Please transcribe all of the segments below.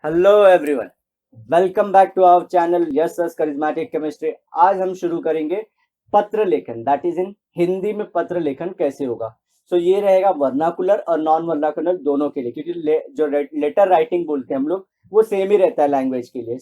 Hello everyone, welcome back to our channel yes sir charismatic chemistry. आज हम शुरू करेंगे पत्र लेखन, दैट इज इन हिंदी में पत्र लेखन कैसे होगा। ये रहेगा वर्नाकुलर और नॉन वर्नाकुलर दोनों के लिए, क्योंकि जो लेटर राइटिंग बोलते हैं हम लोग वो सेम ही रहता है लैंग्वेज के लिए।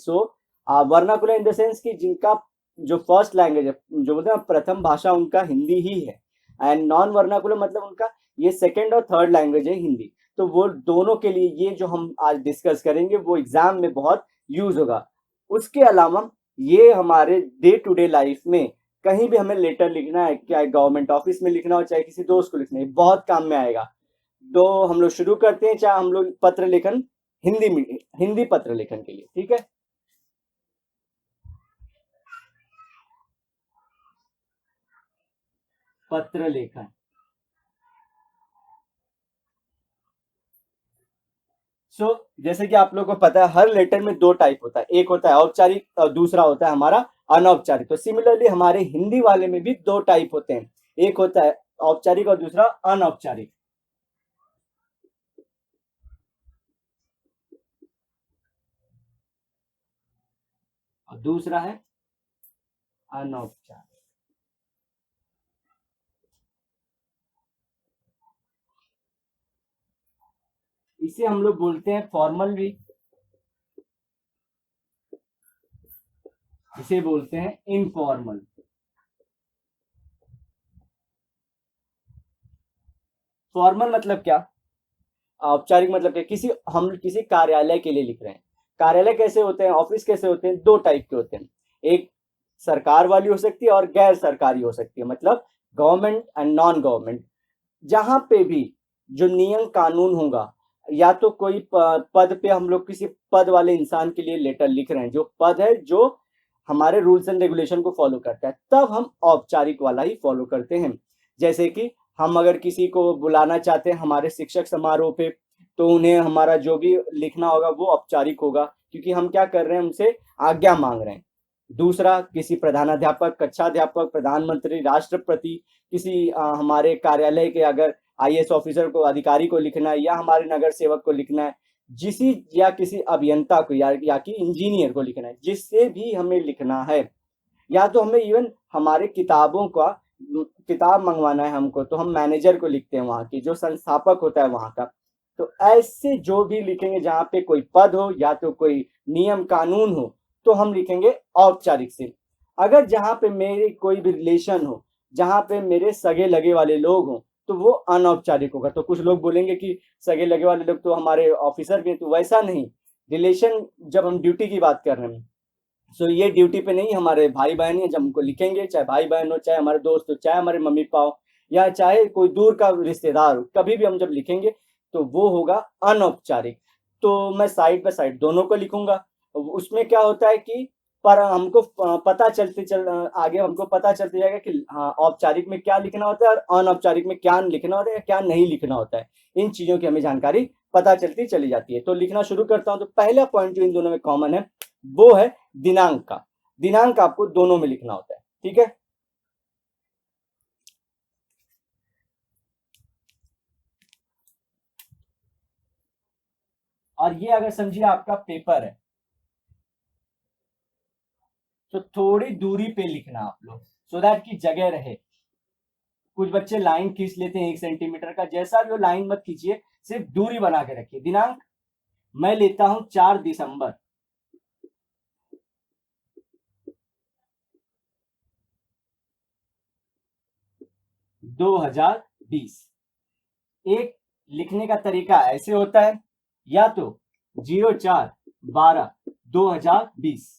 वर्नाकुलर इन द सेंस कि जिनका जो फर्स्ट लैंग्वेज है, जो बोलते हैं प्रथम भाषा, उनका हिंदी ही है। एंड नॉन वर्नाकुलर मतलब उनका ये सेकेंड और थर्ड लैंग्वेज है हिंदी। तो वो दोनों के लिए ये जो हम आज डिस्कस करेंगे वो एग्जाम में बहुत यूज होगा। उसके अलावा ये हमारे डे टू डे लाइफ में कहीं भी हमें लेटर लिखना है, चाहे गवर्नमेंट ऑफिस में लिखना हो, चाहे किसी दोस्त को लिखना है, बहुत काम में आएगा। तो हम लोग शुरू करते हैं, चाहे हम लोग पत्र लेखन हिंदी में, हिंदी पत्र लेखन के लिए, ठीक है। पत्र लेखन, जैसे कि आप लोगों को पता है, हर लेटर में दो टाइप होता है, एक होता है औपचारिक और दूसरा होता है हमारा अनौपचारिक। तो सिमिलरली हमारे हिंदी वाले में भी दो टाइप होते हैं, एक होता है औपचारिक और दूसरा अनौपचारिक। और दूसरा है अनौपचारिक। इसे हम लोग बोलते हैं फॉर्मल भी, इसे बोलते हैं इनफॉर्मल। फॉर्मल मतलब क्या, औपचारिक मतलब क्या, हम किसी कार्यालय के लिए लिख रहे हैं। कार्यालय कैसे होते हैं, ऑफिस कैसे होते हैं, दो टाइप के होते हैं। एक सरकार वाली हो सकती है और गैर सरकारी हो सकती है, मतलब गवर्नमेंट एंड नॉन गवर्नमेंट। जहां पे भी जो नियम कानून होगा, या तो कोई पद पे हम लोग किसी पद वाले इंसान के लिए लेटर लिख रहे हैं, जो पद है जो हमारे रूल्स एंड रेगुलेशन को फॉलो करता है, तब हम औपचारिक वाला ही फॉलो करते हैं। जैसे कि हम अगर किसी को बुलाना चाहते हैं हमारे शिक्षक समारोह पे, तो उन्हें हमारा जो भी लिखना होगा वो औपचारिक होगा, क्योंकि हम क्या कर रहे हैं, उनसे आज्ञा मांग रहे हैं। दूसरा, किसी प्रधानाध्यापक, कक्षाध्यापक, प्रधानमंत्री, राष्ट्रपति, किसी हमारे कार्यालय के अगर आईएएस ऑफिसर को, अधिकारी को लिखना है, या हमारे नगर सेवक को लिखना है, जिसी या किसी अभियंता को, या कि इंजीनियर को लिखना है, जिससे भी हमें लिखना है, या तो हमें इवन हमारे किताबों का किताब मंगवाना है हमको, तो हम मैनेजर को लिखते हैं, वहां की जो संस्थापक होता है वहां का। तो ऐसे जो भी लिखेंगे जहां पे कोई पद हो या तो कोई नियम कानून हो, तो हम लिखेंगे औपचारिक से। अगर जहां पे मेरे कोई भी रिलेशन हो, जहां पे मेरे सगे लगे वाले लोग हों, तो वो अनौपचारिक होगा। तो कुछ लोग बोलेंगे कि सगे लगे वाले लोग तो हमारे ऑफिसर भी हैं, तो वैसा नहीं। रिलेशन, जब हम ड्यूटी की बात कर रहे हैं, ये ड्यूटी पे नहीं, हमारे भाई बहन है, जब हमको लिखेंगे, चाहे भाई बहन हो, चाहे हमारे दोस्त हो, चाहे हमारे मम्मी पापा हो, या चाहे कोई दूर का रिश्तेदार हो, कभी भी हम जब लिखेंगे तो वो होगा अनौपचारिक। तो मैं साइड बाय साइड दोनों को लिखूंगा। उसमें क्या होता है कि पर हमको आगे हमको पता चलते जाएगा कि हाँ, औपचारिक में क्या लिखना होता है और अनौपचारिक में क्या लिखना होता है या क्या नहीं लिखना होता है। इन चीजों की हमें जानकारी पता चलती चली जाती है। तो लिखना शुरू करता हूँ। तो पहला पॉइंट जो इन दोनों में कॉमन है वो है दिनांक का। दिनांक आपको दोनों में लिखना होता है, ठीक है। और ये अगर समझिए आपका पेपर है, तो थोड़ी दूरी पे लिखना आप लोग, सो दैट की जगह रहे। कुछ बच्चे लाइन खींच लेते हैं 1 सेंटीमीटर का, जैसा भी हो लाइन मत खींचिए, सिर्फ दूरी बना के रखिए। दिनांक मैं लेता हूं 4 दिसंबर 2020। एक लिखने का तरीका ऐसे होता है, या तो 04/12/2020।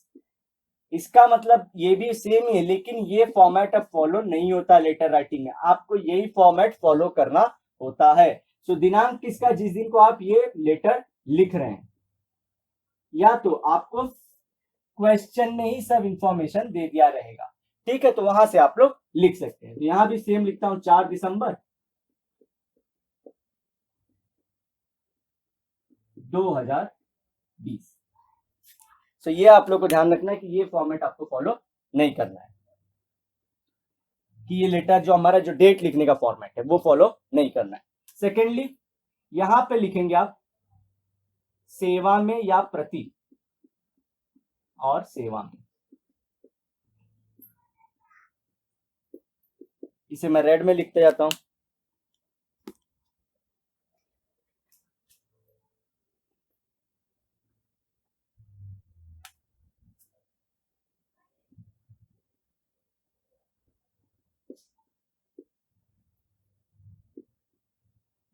इसका मतलब ये भी सेम ही है, लेकिन ये फॉर्मेट अब फॉलो नहीं होता लेटर राइटिंग में, आपको यही फॉर्मेट फॉलो करना होता है। दिनांक किसका, जिस दिन को आप ये लेटर लिख रहे हैं, या तो आपको क्वेश्चन में ही सब इंफॉर्मेशन दे दिया रहेगा, ठीक है, तो वहां से आप लोग लिख सकते हैं। तो यहां भी सेम लिखता हूं 4 दिसंबर 2020। ये आप लोग को ध्यान रखना है कि ये फॉर्मेट आपको फॉलो नहीं करना है, कि ये लेटर जो हमारा जो डेट लिखने का फॉर्मेट है वो फॉलो नहीं करना है। सेकेंडली, यहां पे लिखेंगे आप सेवा में या प्रति और सेवा में। इसे मैं रेड में लिखते जाता हूं।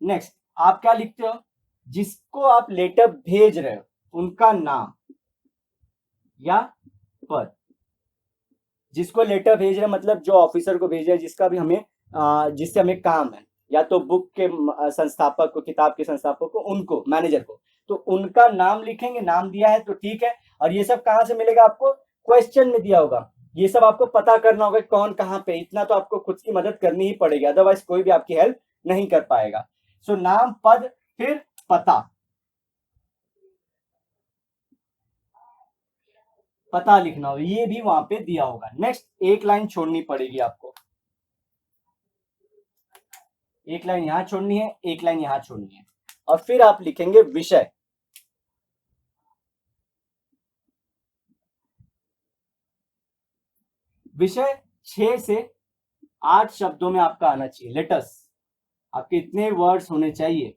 नेक्स्ट आप क्या लिखते हो, जिसको आप लेटर भेज रहे हो उनका नाम या पद। जिसको लेटर भेज रहे हैं मतलब जो ऑफिसर को भेज रहे हैं, जिसका भी हमें जिससे हमें काम है, या तो बुक के संस्थापक को, किताब के संस्थापक को, उनको, मैनेजर को, तो उनका नाम लिखेंगे। नाम दिया है तो ठीक है। और ये सब कहां से मिलेगा आपको, क्वेश्चन में दिया होगा। ये सब आपको पता करना होगा कौन कहां पे, इतना तो आपको खुद की मदद करनी ही पड़ेगी, अदरवाइज कोई भी आपकी हेल्प नहीं कर पाएगा। सो नाम, पद, फिर पता। पता लिखना हो, ये भी वहां पे दिया होगा। नेक्स्ट एक लाइन छोड़नी पड़ेगी आपको, एक लाइन यहां छोड़नी है, एक लाइन यहां छोड़नी है, और फिर आप लिखेंगे विषय। विषय 6 से 8 शब्दों में आपका आना चाहिए, लेटर्स आपके इतने वर्ड्स होने चाहिए।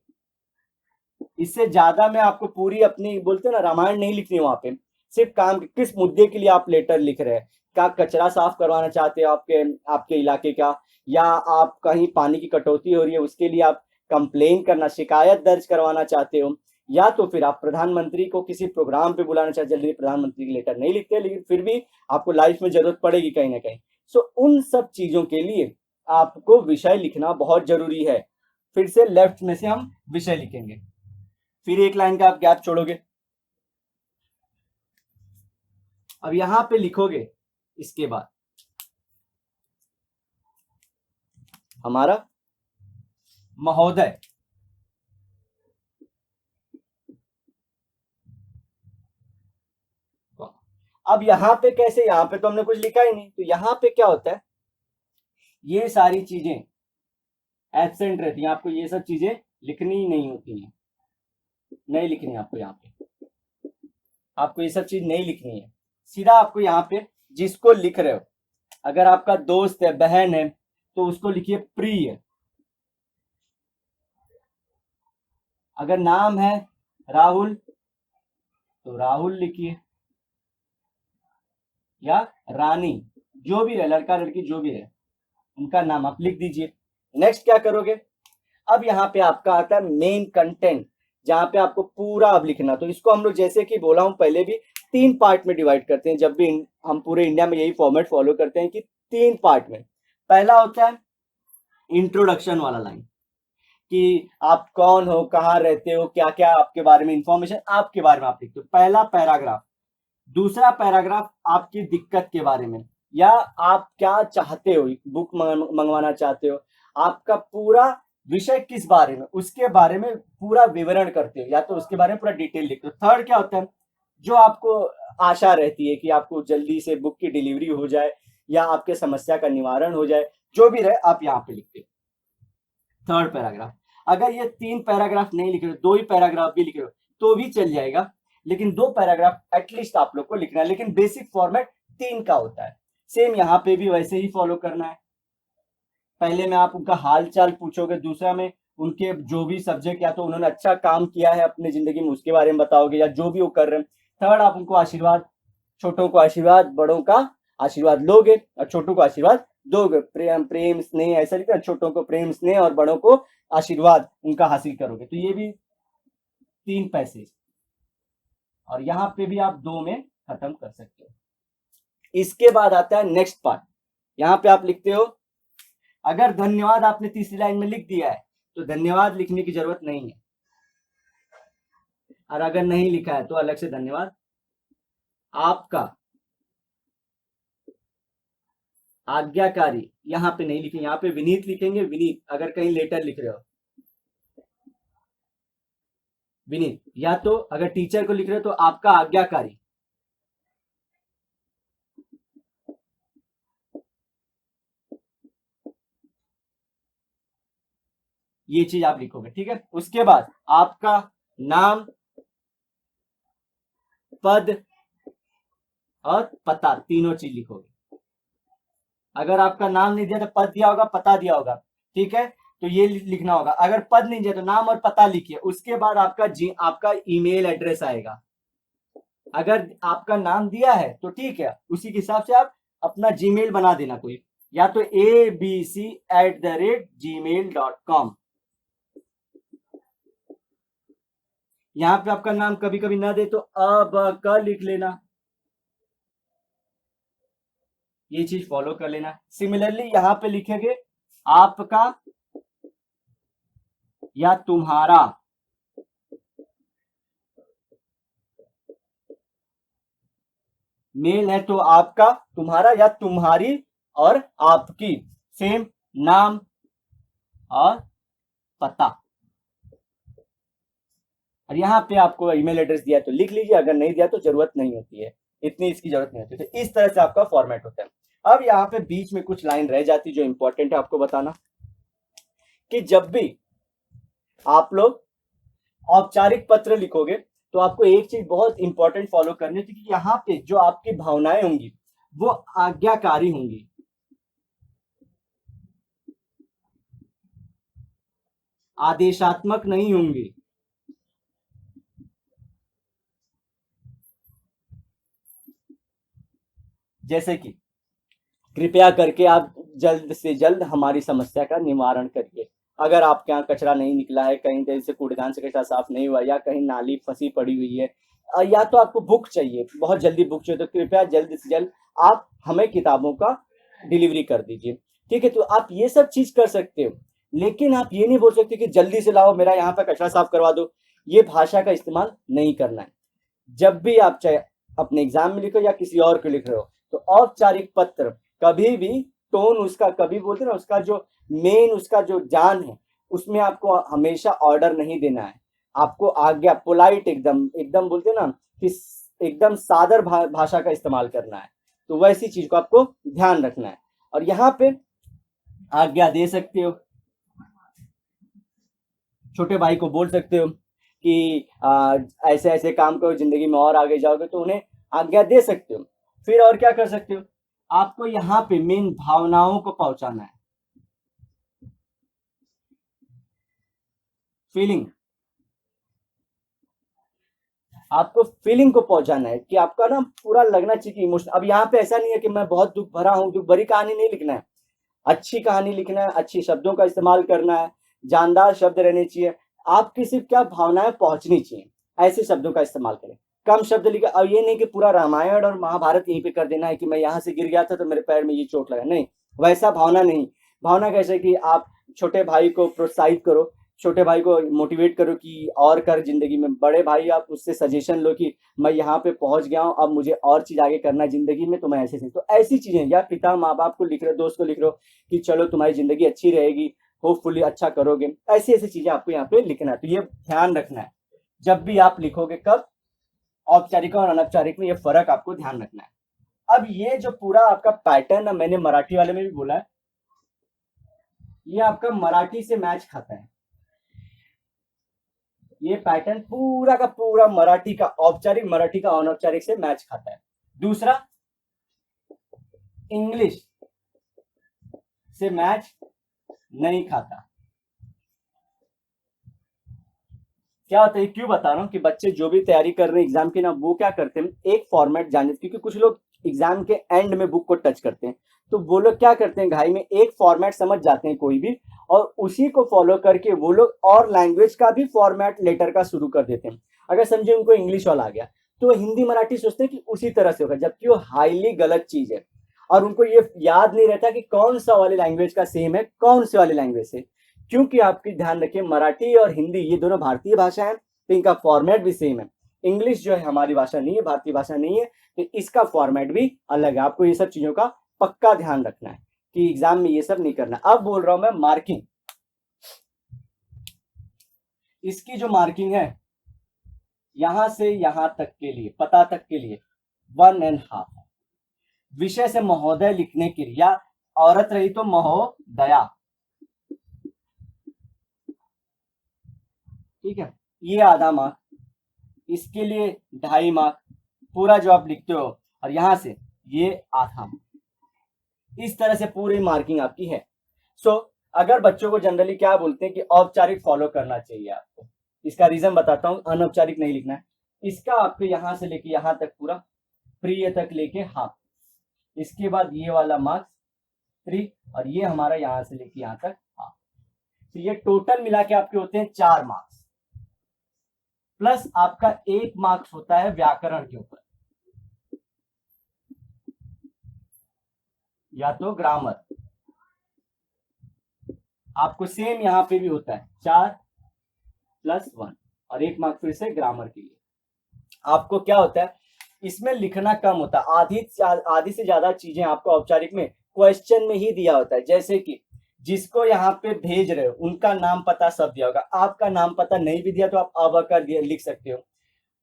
इससे ज्यादा में आपको पूरी अपनी, बोलते हैं ना, रामायण नहीं लिखनी वहां पे। सिर्फ काम किस मुद्दे के लिए आप लेटर लिख रहे हैं, क्या कचरा साफ करवाना चाहते हो आपके आपके इलाके का, या आप कहीं पानी की कटौती हो रही है उसके लिए आप कंप्लेन करना, शिकायत दर्ज करवाना चाहते हो, या तो फिर आप प्रधानमंत्री को किसी प्रोग्राम पे बुलाना चाहते। जल्दी प्रधानमंत्री की लेटर नहीं लिखते, लेकिन फिर भी आपको लाइफ में जरूरत पड़ेगी कहीं ना कहीं। सो उन सब चीजों के लिए आपको विषय लिखना बहुत जरूरी है। फिर से लेफ्ट में से हम विषय लिखेंगे, फिर एक लाइन का आप गैप छोड़ोगे। अब यहां पे लिखोगे, इसके बाद हमारा महोदय। अब यहां पे कैसे, यहां पे तो हमने कुछ लिखा ही नहीं, तो यहां पे क्या होता है, ये सारी चीजें एब्सेंट रहती हैं। आपको ये सब चीजें लिखनी ही नहीं होती हैं, नहीं लिखनी है आपको यहाँ पे। आपको ये सब चीज नहीं लिखनी है, सीधा आपको यहाँ पे जिसको लिख रहे हो, अगर आपका दोस्त है, बहन है, तो उसको लिखिए प्रिय। अगर नाम है राहुल तो राहुल लिखिए, या रानी, जो भी रहे, लड़का लड़की जो भी रहे, उनका नाम आप लिख दीजिए। नेक्स्ट क्या करोगे, अब यहाँ पे आपका आता है मेन कंटेंट, जहां पे आपको पूरा अब लिखना। तो इसको हम लोग, जैसे कि बोला हूं पहले भी, 3 पार्ट में डिवाइड करते हैं। जब भी हम पूरे इंडिया में यही फॉर्मेट फॉलो करते हैं कि 3 पार्ट में। पहला होता है इंट्रोडक्शन वाला लाइन, कि आप कौन हो, कहाँ रहते हो, क्या क्या आपके बारे में इंफॉर्मेशन, आपके बारे में आप लिखते हो, पहला पैराग्राफ। दूसरा पैराग्राफ आपकी दिक्कत के बारे में, या आप क्या चाहते हो, बुक मंगवाना चाहते हो, आपका पूरा विषय किस बारे में, उसके बारे में पूरा विवरण करते हो, या तो उसके बारे में पूरा डिटेल लिखते हो। थर्ड क्या होता है, जो आपको आशा रहती है कि आपको जल्दी से बुक की डिलीवरी हो जाए, या आपके समस्या का निवारण हो जाए, जो भी रहे आप यहाँ पे लिखते हो, थर्ड पैराग्राफ। अगर ये 3 पैराग्राफ नहीं लिख रहे हो, 2 ही पैराग्राफ भी लिख रहे हो, तो भी चल जाएगा, लेकिन 2 पैराग्राफ एटलीस्ट आप लोग को लिखना है। लेकिन बेसिक फॉर्मेट 3 का होता है। सेम यहाँ पे भी वैसे ही फॉलो करना है। पहले में आप उनका हाल चाल पूछोगे, दूसरा में उनके जो भी सब्जेक्ट, या तो उन्होंने अच्छा काम किया है अपनी जिंदगी में उसके बारे में बताओगे, या जो भी वो कर रहे हैं। थर्ड, आप उनको आशीर्वाद, छोटों को आशीर्वाद, बड़ों का आशीर्वाद लोगे, और छोटों को आशीर्वाद दोगे। प्रेम प्रेम स्नेह ऐसा लिखा, छोटों को प्रेम स्नेह और बड़ों को आशीर्वाद उनका हासिल करोगे। तो ये भी 3 पैसे, और यहाँ पे भी आप 2 में खत्म कर सकते हो। इसके बाद आता है नेक्स्ट पार्ट। यहाँ पे आप लिखते हो, अगर धन्यवाद आपने तीसरी लाइन में लिख दिया है तो धन्यवाद लिखने की जरूरत नहीं है, और अगर नहीं लिखा है तो अलग से धन्यवाद। आपका आज्ञाकारी यहाँ पे नहीं लिखेंगे, यहाँ पे विनीत लिखेंगे। विनीत, अगर कहीं लेटर लिख रहे हो विनीत, या तो अगर टीचर को लिख रहे हो तो आपका आज्ञाकारी। ये चीज आप लिखोगे, ठीक है। उसके बाद आपका नाम, पद और पता तीनों चीज लिखोगे। अगर आपका नाम नहीं दिया तो पद दिया होगा, पता दिया होगा, ठीक है, तो ये लिखना होगा। अगर पद नहीं दिया तो नाम और पता लिखिए, उसके बाद आपका ईमेल एड्रेस आएगा। अगर आपका नाम दिया है तो ठीक है, उसी के हिसाब से आप अपना जीमेल बना देना कोई, या तो abc@gmail.com। यहां पे आपका नाम कभी कभी ना दे तो क लिख लेना, ये चीज फॉलो कर लेना। सिमिलरली यहां पे लिखेंगे आपका या तुम्हारा, मेल है तो आपका, तुम्हारा या तुम्हारी और आपकी, सेम नाम और पता। और यहाँ पे आपको ईमेल एड्रेस दिया तो लिख लीजिए, अगर नहीं दिया तो जरूरत नहीं होती है, इतनी इसकी जरूरत नहीं होती। तो इस तरह से आपका फॉर्मेट होता है। अब यहाँ पे बीच में कुछ लाइन रह जाती जो इंपॉर्टेंट है आपको बताना, कि जब भी आप लोग औपचारिक पत्र लिखोगे तो आपको एक चीज बहुत इंपॉर्टेंट फॉलो करनी थी, कि यहाँ पे जो आपकी भावनाएं होंगी वो आज्ञाकारी होंगी, आदेशात्मक नहीं होंगी। जैसे कि कृपया करके आप जल्द से जल्द हमारी समस्या का निवारण करिए। अगर आपके यहाँ कचरा नहीं निकला है, कहीं देर से कूड़ेदान से कचरा साफ नहीं हुआ, या कहीं नाली फंसी पड़ी हुई है, या तो आपको बुक चाहिए, बहुत जल्दी बुक चाहिए, तो कृपया जल्द से जल्द आप हमें किताबों का डिलीवरी कर दीजिए, ठीक है। तो आप ये सब चीज कर सकते हो, लेकिन आप ये नहीं बोल सकते कि जल्दी से लाओ मेरा यहाँ पे कचरा साफ करवा दो। ये भाषा का इस्तेमाल नहीं करना है। जब भी आप चाहे अपने एग्जाम में लिखो या किसी और को लिख रहे हो, तो औपचारिक पत्र कभी भी टोन उसका, कभी बोलते ना, उसका जो मेन, उसका जो जान है, उसमें आपको हमेशा ऑर्डर नहीं देना है। आपको आज्ञा, पोलाइट, एकदम एकदम बोलते ना कि एकदम सादर भाषा का इस्तेमाल करना है। तो वैसी चीज को आपको ध्यान रखना है। और यहाँ पे आज्ञा दे सकते हो, छोटे भाई को बोल सकते हो कि ऐसे ऐसे काम करो, जिंदगी में और आगे जाओगे, तो उन्हें आज्ञा दे सकते हो। फिर और क्या कर सकते हो, आपको यहाँ पे मेन भावनाओं को पहुंचाना है, फीलिंग, आपको फीलिंग को पहुंचाना है, कि आपका ना पूरा लगना चाहिए कि इमोशन। अब यहाँ पे ऐसा नहीं है कि मैं बहुत दुख भरा हूं, दुख भरी कहानी नहीं लिखना है, अच्छी कहानी लिखना है, अच्छी शब्दों का इस्तेमाल करना है, जानदार शब्द रहने चाहिए, आपकी सिर्फ क्या भावनाएं पहुंचनी चाहिए, ऐसे शब्दों का इस्तेमाल करें, कम शब्द लिखे। अब ये नहीं कि पूरा रामायण और महाभारत यहीं पे कर देना है, कि मैं यहाँ से गिर गया था तो मेरे पैर में ये चोट लगा, नहीं, वैसा भावना नहीं। भावना कैसे कि आप छोटे भाई को प्रोत्साहित करो, छोटे भाई को मोटिवेट करो कि और कर जिंदगी में, बड़े भाई आप उससे सजेशन लो कि मैं यहाँ पे पहुंच गया हूँ, अब मुझे और चीज आगे करना है जिंदगी में, तो मैं ऐसे तो ऐसी चीजें, या पिता माँ बाप को लिख रहे हो, दोस्त को लिख रहे हो कि चलो तुम्हारी जिंदगी अच्छी रहेगी, होपफुली अच्छा करोगे, ऐसी ऐसी चीजें आपको यहाँ पे लिखना है। तो ये ध्यान रखना है जब भी आप लिखोगे, कब औपचारिक और अनौपचारिक में ये फर्क आपको ध्यान रखना है। अब ये जो पूरा आपका पैटर्न है, मैंने मराठी वाले में भी बोला है, ये आपका मराठी से मैच खाता है। ये पैटर्न पूरा का पूरा मराठी का, औपचारिक मराठी का अनौपचारिक से मैच खाता है। दूसरा, इंग्लिश से मैच नहीं खाता। क्या होता है, क्यों बता रहा हूँ, कि बच्चे जो भी तैयारी कर रहे हैं एग्जाम की ना, वो क्या करते हैं, एक फॉर्मेट जाने, क्योंकि कुछ लोग एग्जाम के एंड में बुक को टच करते हैं, तो वो लोग क्या करते हैं, घाई में एक फॉर्मेट समझ जाते हैं कोई भी, और उसी को फॉलो करके वो लोग और लैंग्वेज का भी फॉर्मेट लेटर का शुरू कर देते हैं। अगर समझे उनको इंग्लिश वाला आ गया, तो हिंदी मराठी सोचते हैं कि उसी तरह से होगा, जबकि वो हाईली गलत चीज है। और उनको ये याद नहीं रहता कि कौन सा वाले लैंग्वेज का सेम है, कौन से वाले लैंग्वेज से। क्योंकि आपकी ध्यान रखिए, मराठी और हिंदी ये दोनों भारतीय भाषा है, तो इनका फॉर्मेट भी सेम है। इंग्लिश जो है हमारी भाषा नहीं है, भारतीय भाषा नहीं है, तो इसका फॉर्मेट भी अलग है। आपको ये सब चीजों का पक्का ध्यान रखना है कि एग्जाम में ये सब नहीं करना। अब बोल रहा हूं मैं मार्किंग, इसकी जो मार्किंग है यहां से यहां तक के लिए, पता तक के लिए 1.5 है। विषय से महोदय लिखने के लिए, या औरत रही तो महोदया, ठीक है, ये आधा मार्क, इसके लिए 2.5 मार्क, पूरा जो आप लिखते हो, और यहाँ से ये आधा, इस तरह से पूरी मार्किंग आपकी है। सो अगर बच्चों को जनरली क्या बोलते हैं कि औपचारिक फॉलो करना चाहिए आपको, इसका रीजन बताता हूँ, अनौपचारिक नहीं लिखना है। इसका आपको यहाँ से लेके यहाँ तक पूरा प्रिय तक लेके हाफ, इसके बाद ये वाला मार्क्स 3, और ये हमारा यहाँ से लेके यहाँ तक हाफ। तो ये टोटल मिला के आपके होते हैं 4 मार्क्स, प्लस आपका 1 मार्क्स होता है व्याकरण के ऊपर या तो ग्रामर। आपको सेम यहाँ पे भी होता है 4 + 1, और 1 मार्क्स फिर से ग्रामर के लिए। आपको क्या होता है, इसमें लिखना कम होता है, आधी से ज्यादा चीजें आपको औपचारिक में क्वेश्चन में ही दिया होता है। जैसे कि जिसको यहाँ पे भेज रहे हो उनका नाम पता सब दिया होगा, आपका नाम पता नहीं भी दिया तो आप अब कर लिख सकते हो,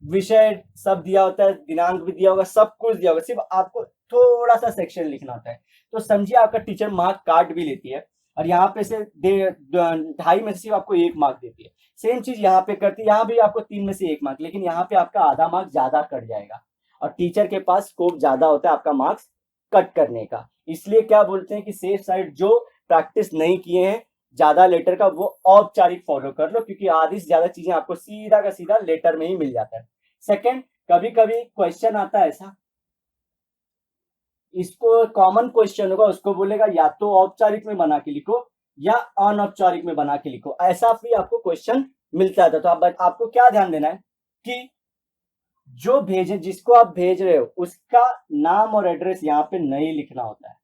विषय सब दिया होता है, दिनांक भी दिया होगा, सब कुछ दिया होगा, सिर्फ आपको थोड़ा सा सेक्शन लिखना होता है। तो समझिए आपका टीचर मार्क काट भी लेती है, और यहाँ पे से 2.5 में से सिर्फ आपको 1 मार्क देती है। सेम चीज यहाँ पे करती है, यहाँ भी आपको 3 में से 1 मार्क, लेकिन यहाँ पे आपका आधा मार्क ज्यादा कट जाएगा, और टीचर के पास स्कोप ज्यादा होता है आपका मार्क्स कट करने का। इसलिए क्या बोलते हैं कि सेफ साइड, जो प्रैक्टिस नहीं किए हैं ज्यादा लेटर का, वो औपचारिक फॉलो कर लो, क्योंकि आधी से ज्यादा चीजें आपको सीधा का सीधा लेटर में ही मिल जाता है। सेकंड, कभी कभी क्वेश्चन आता है ऐसा, इसको कॉमन क्वेश्चन होगा, उसको बोलेगा या तो औपचारिक में बना के लिखो या अनौपचारिक में बना के लिखो, ऐसा भी आपको क्वेश्चन मिलता है। तो आपको क्या ध्यान देना है कि जो भेजे, जिसको आप भेज रहे हो उसका नाम और एड्रेस यहाँ पे नहीं लिखना होता है।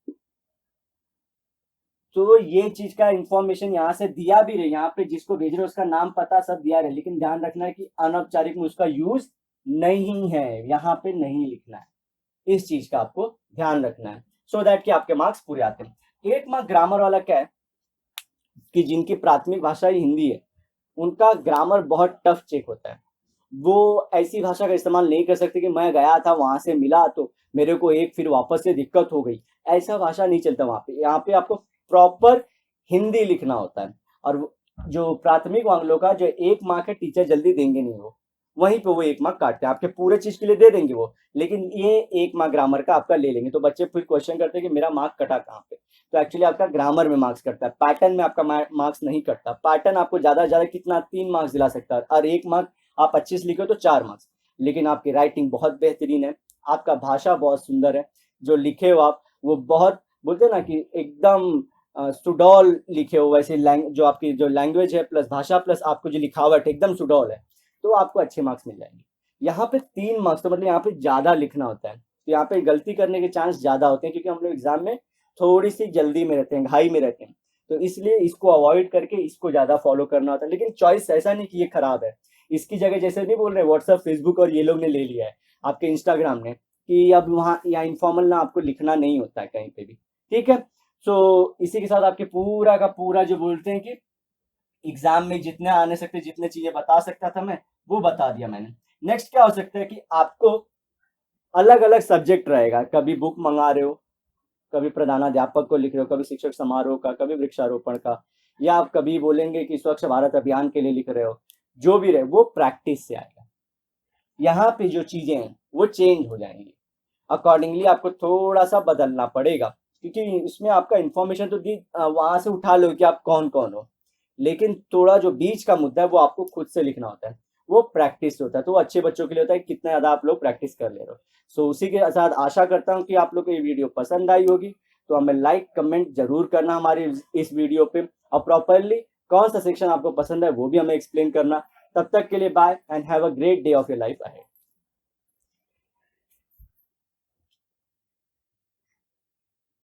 तो ये चीज का इंफॉर्मेशन यहाँ से दिया भी रहे, यहाँ पे जिसको भेज रहे हो उसका नाम पता सब दिया रहे, लेकिन ध्यान रखना है कि अनौपचारिक में उसका यूज नहीं है, यहाँ पे नहीं लिखना है। इस चीज का आपको ध्यान रखना है, सो दैट कि आपके मार्क्स पूरे आते हैं। 1 मार्क ग्रामर वाला क्या है कि जिनकी प्राथमिक भाषा ही हिंदी है, उनका ग्रामर बहुत टफ चेक होता है। वो ऐसी भाषा का इस्तेमाल नहीं कर सकते कि मैं गया था वहां से मिला तो मेरे को फिर वापस से दिक्कत हो गई, ऐसा भाषा नहीं चलता वहां पे। यहाँ पे आपको प्रॉपर हिंदी लिखना होता है, और जो प्राथमिक वालों का जो 1 मार्क है टीचर जल्दी देंगे नहीं, वो वहीं पे वो 1 मार्क काटते हैं, आपके पूरे चीज के लिए दे देंगे वो, लेकिन ये 1 मार्क ग्रामर का आपका ले लेंगे। तो बच्चे फिर क्वेश्चन करते हैं कि मेरा मार्क कटा कहाँ पे, तो एक्चुअली आपका ग्रामर में मार्क्स कटता है, पैटर्न में आपका मार्क्स नहीं कटता। पैटर्न आपको ज्यादा से ज्यादा कितना 3 मार्क्स दिला सकता है, और 1 मार्क आप अच्छे से लिखो तो 4 मार्क्स। लेकिन आपकी राइटिंग बहुत बेहतरीन है, आपका भाषा बहुत सुंदर है, जो लिखे हो आप वो बहुत, बोलते ना कि एकदम सुडौल लिखे हो, वैसे जो आपकी जो लैंग्वेज है प्लस भाषा प्लस आपको जो लिखावट एकदम सुडौल है, तो आपको अच्छे मार्क्स मिल जाएंगे। यहाँ पे 3 मार्क्स, तो मतलब यहाँ पे ज्यादा लिखना होता है, तो यहाँ पे गलती करने के चांस ज्यादा होते हैं, क्योंकि हम लोग एग्जाम में थोड़ी सी जल्दी में रहते हैं, घाई में रहते हैं, तो इसलिए इसको अवॉइड करके इसको ज्यादा फॉलो करना होता है। लेकिन चॉइस ऐसा नहीं कि ये खराब है, इसकी जगह जैसे नहीं बोल रहे व्हाट्सएप फेसबुक और ये लोग ने ले लिया है आपके इंस्टाग्राम ने, कि अब वहाँ या इनफॉर्मल ना आपको लिखना नहीं होता है कहीं पे भी, ठीक है। सो इसी के साथ आपके पूरा का पूरा जो बोलते हैं कि एग्जाम में जितने आने सकते, जितने चीजें बता सकता था मैं, वो बता दिया मैंने। नेक्स्ट क्या हो सकता है कि आपको अलग अलग सब्जेक्ट रहेगा, कभी बुक मंगा रहे हो, कभी प्रधानाध्यापक को लिख रहे हो, कभी शिक्षक समारोह का, कभी वृक्षारोपण का, या आप कभी बोलेंगे कि स्वच्छ भारत अभियान के लिए लिख रहे हो, जो भी रहे वो प्रैक्टिस से आएगा। यहाँ पे जो चीजें हैं वो चेंज हो जाएंगी, अकॉर्डिंगली आपको थोड़ा सा बदलना पड़ेगा, क्योंकि इसमें आपका इंफॉर्मेशन तो वहां से उठा लो कि आप कौन कौन हो, लेकिन थोड़ा जो बीच का मुद्दा है वो आपको खुद से लिखना होता है, वो प्रैक्टिस होता है। तो वो अच्छे बच्चों के लिए होता है कितना ज्यादा आप लोग प्रैक्टिस कर ले रहे हो। सो उसी के साथ आशा करता हूँ कि आप लोग को ये वीडियो पसंद आई होगी, तो हमें लाइक कमेंट जरूर करना हमारे इस वीडियो पे, और प्रॉपरली कौन सा सेक्शन आपको पसंद है वो भी हमें एक्सप्लेन करना। तब तक के लिए bye and have a great day of your life ahead.